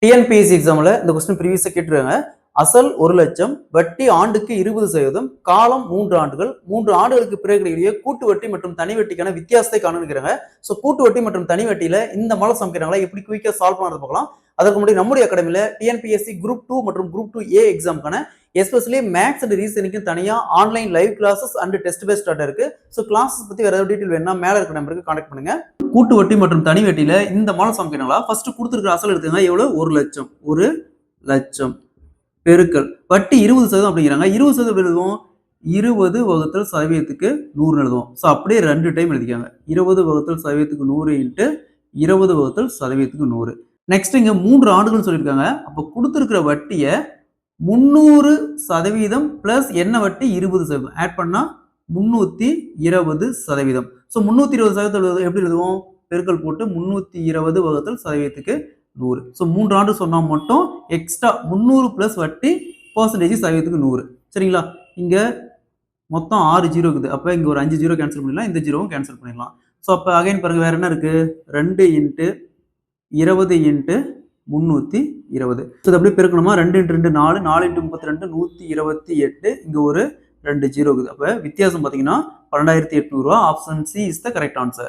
TNPSC எக்ஸாம்ல இந்த question ப்ரீவியஸா கேட்டிருக்காங்க. அசல் 1 லட்சம், வட்டி ஆண்டுக்கு 20%, காலம் 3 ஆண்டுகள், 3 ஆண்டுகளுக்கு பிறகு கிடைக்கக்கூடிய கூட்டு வட்டி மற்றும் தனி வட்டிக்கான வித்தியாசத்தை காணுங்கிறாங்க. ஸோ கூட்டு வட்டி மற்றும் தனி வட்டியில இந்த மாடல் சம் கேட்டாங்களா எப்படி குயிக்கா சால்வ் பண்ணுறது பார்க்கலாம். அதற்கு முன்னாடி நம்முடைய அகாடமியில டிஎன்பிஎஸ்சி குரூப் 2 மற்றும் குரூப் 2A எக்ஸாம்க்கான எஸ்பெஷலி மேத்ஸ் அண்ட் ரீசனிங்க்கு தனியா online live classes and test based start இருக்கு. ஸோ கிளாஸஸ் பத்தி வேற ஏதாவது டீடைல் வேணும்னா மேல இருக்கிற நம்பருக்கு கான்டாக்ட் பண்ணுங்க. கூட்டு வட்டி மற்றும் தனி வட்டியில இந்த மாடல் சம் கேட்டாங்களா ஃபர்ஸ்ட் கொடுத்துருக்கிற அசல் எடுத்துங்க. எவ்வளவு 1 லட்சம், 1 லட்சம் பெருக்கல் வட்டி 20% அப்படிங்கிறாங்க. 20% எப்படி எழுதுவோம்? 20 வகுத்தல் சதவீதத்துக்கு 100 எழுதுவோம். ஸோ அப்படியே 2 டைம் எழுதிக்காங்க. 20 வகுத்தல் சதவீதத்துக்கு 100 இன்ட்டு 20 வகுத்தல் சதவீதத்துக்கு 100. நெக்ஸ்ட் இங்க 3 ஆண்டுகள் சொல்லியிருக்காங்க. அப்போ கொடுத்துருக்கிற வட்டியை 300% பிளஸ் என்ன வட்டி 20% ஆட் பண்ணா 320%. ஸோ 320% எப்படி எழுதுவோம்? பெருக்கல் போட்டு 320 வகுத்தல் சதவீதத்துக்கு 100. ஸோ 3 ஆண்டு சொன்னா மட்டும் எக்ஸ்ட்ரா 300 பிளஸ் வட்டி பர்சன்டேஜ் சதவீதத்துக்கு 100. சரிங்களா? இங்க மொத்தம் 6 ஜீரோ இருக்குது. அப்ப இங்க ஒரு 5 ஜீரோ கேன்சல் பண்ணிடலாம். இந்த ஜீரோவும் கேன்சல் பண்ணிடலாம். ஸோ அப்ப அகைன் பாருங்க வேற என்ன இருக்கு? 2 இன்ட்டு 20 இன்ட்டு 320. ஸோ இது அப்படியே பெருக்கணுமா? 2 இன்ட்டு 2 4, 4 இன்ட்டு 32 128. இங்க ஒரு 2 ஜீரோ இருக்குது. அப்ப வித்தியாசம் பாத்தீங்கன்னா 12,800 ரூபா. Option C is the correct answer.